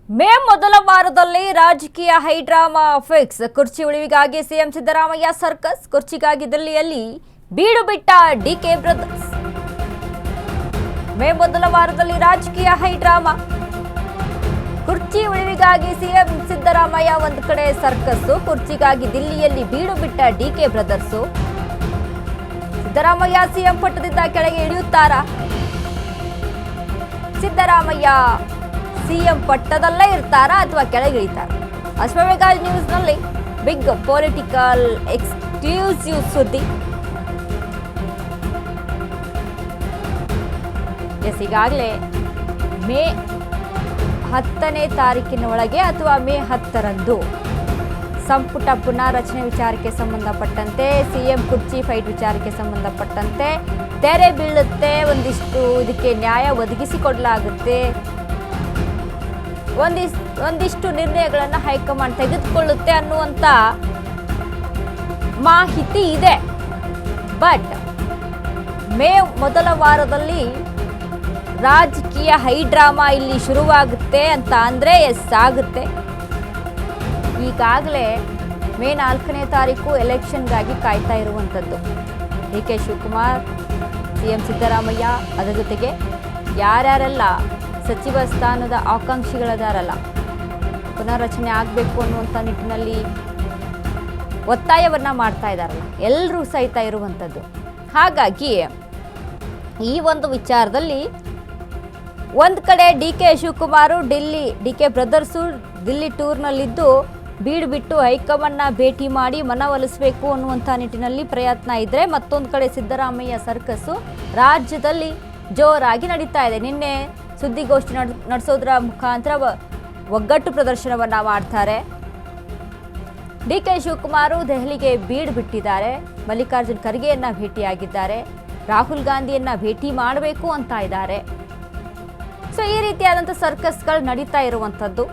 ಮೇ ಮೊದಲ ವಾರದಲ್ಲಿ ರಾಜಕೀಯ ಹೈಡ್ರಾಮಾ ಫಿಕ್ಸ್. ಕುರ್ಚಿ ಉಳಿವಿಗಾಗಿ ಸಿಎಂ ಸಿದ್ದರಾಮಯ್ಯ ಸರ್ಕಸ್. ಕುರ್ಚಿಗಾಗಿ ದಿಲ್ಲಿಯಲ್ಲಿ ಬೀಡು ಬಿಟ್ಟ ಡಿಕೆ ಬ್ರದರ್ಸ್. ಮೇ ಮೊದಲ ವಾರದಲ್ಲಿ ರಾಜಕೀಯ ಹೈಡ್ರಾಮಾ. ಕುರ್ಚಿ ಉಳಿವಿಗಾಗಿ ಸಿಎಂ ಸಿದ್ದರಾಮಯ್ಯ ಒಂದು ಕಡೆ ಸರ್ಕಸ್ಸು, ಕುರ್ಚಿಗಾಗಿ ದಿಲ್ಲಿಯಲ್ಲಿ ಬೀಡು ಬಿಟ್ಟ ಡಿಕೆ ಬ್ರದರ್ಸು. ಸಿದ್ದರಾಮಯ್ಯ ಸಿಎಂ ಪಟ್ಟದಿಂದ ಕೆಳಗೆ ಇಳಿಯುತ್ತಾರಾ? ಸಿದ್ದರಾಮಯ್ಯ ಸಿಎಂ ಪಟ್ಟದಲ್ಲೇ ಇರ್ತಾರಾ ಅಥವಾ ಕೆಳಗಿಳಿತಾರ? ಅಶ್ವಮೇಘ ನ್ಯೂಸ್ನಲ್ಲಿ ಬಿಗ್ ಪೊಲಿಟಿಕಲ್ ಎಕ್ಸ್ಕ್ಲೂಸಿವ್ ಸುದ್ದಿ. ಈಗಾಗಲೇ ಮೇ 10ನೇ ತಾರೀಕಿನ ಒಳಗೆ ಅಥವಾ ಮೇ 10ರಂದು ಸಂಪುಟ ಪುನಾರಚನೆ ವಿಚಾರಕ್ಕೆ ಸಂಬಂಧಪಟ್ಟಂತೆ, ಸಿಎಂ ಕುರ್ಚಿ ಫೈಟ್ ವಿಚಾರಕ್ಕೆ ಸಂಬಂಧಪಟ್ಟಂತೆ ತೆರೆ ಬೀಳುತ್ತೆ. ಒಂದಿಷ್ಟು ಇದಕ್ಕೆ ನ್ಯಾಯ ಒದಗಿಸಿಕೊಡಲಾಗುತ್ತೆ. ಒಂದಿಷ್ಟು ನಿರ್ಣಯಗಳನ್ನು ಹೈಕಮಾಂಡ್ ತೆಗೆದುಕೊಳ್ಳುತ್ತೆ ಅನ್ನುವಂಥ ಮಾಹಿತಿ ಇದೆ. ಬಟ್ ಮೇ ಮೊದಲ ವಾರದಲ್ಲಿ ರಾಜಕೀಯ ಹೈಡ್ರಾಮಾ ಇಲ್ಲಿ ಶುರುವಾಗುತ್ತೆ ಅಂತ ಅಂದರೆ ಎಸ್ ಆಗುತ್ತೆ. ಈಗಾಗಲೇ ಮೇ 4ನೇ ತಾರೀಕು ಎಲೆಕ್ಷನ್ಗಾಗಿ ಕಾಯ್ತಾ ಇರುವಂಥದ್ದು D K Shivakumar, CM Siddaramaiah, ಅದರ ಜೊತೆಗೆ ಯಾರ್ಯಾರೆಲ್ಲ ಸಚಿವ ಸ್ಥಾನದ ಆಕಾಂಕ್ಷಿಗಳದಾರಲ್ಲ, ಪುನರ್ರಚನೆ ಆಗಬೇಕು ಅನ್ನುವಂಥ ನಿಟ್ಟಿನಲ್ಲಿ ಒತ್ತಾಯವನ್ನು ಮಾಡ್ತಾ ಇದ್ದಾರಲ್ಲ, ಎಲ್ಲರೂ ಸಹಿತ ಇರುವಂಥದ್ದು. ಹಾಗಾಗಿ ಈ ಒಂದು ವಿಚಾರದಲ್ಲಿ ಒಂದು ಕಡೆ D K Shivakumar D K brothers Delhi ಟೂರ್ನಲ್ಲಿದ್ದು ಬೀಡು ಬಿಟ್ಟು ಹೈಕಮಾಂಡ್ನ ಭೇಟಿ ಮಾಡಿ ಮನವೊಲಿಸಬೇಕು ಅನ್ನುವಂಥ ನಿಟ್ಟಿನಲ್ಲಿ ಪ್ರಯತ್ನ ಇದ್ದರೆ, ಮತ್ತೊಂದು ಕಡೆ ಸಿದ್ದರಾಮಯ್ಯ ಸರ್ಕಸ್ಸು ರಾಜ್ಯದಲ್ಲಿ ಜೋರಾಗಿ ನಡೀತಾ ಇದೆ. ನಿನ್ನೆ ಸುದ್ದಿಗೋಷ್ಠಿ ನಡೆಸೋದ್ರ ಮುಖಾಂತರ ಒಗ್ಗಟ್ಟು ಪ್ರದರ್ಶನವನ್ನು ಮಾಡ್ತಾರೆ. ಡಿ ಕೆ ಶಿವಕುಮಾರು ದೆಹಲಿಗೆ ಬೀಡು ಬಿಟ್ಟಿದ್ದಾರೆ. ಮಲ್ಲಿಕಾರ್ಜುನ್ ಖರ್ಗೆಯನ್ನ ಭೇಟಿಯಾಗಿದ್ದಾರೆ. ರಾಹುಲ್ ಗಾಂಧಿಯನ್ನ ಭೇಟಿ ಮಾಡಬೇಕು ಅಂತ ಇದ್ದಾರೆ. ಸೊ ಈ ರೀತಿಯಾದಂಥ ಸರ್ಕಸ್ಗಳು ನಡೀತಾ ಇರುವಂಥದ್ದು.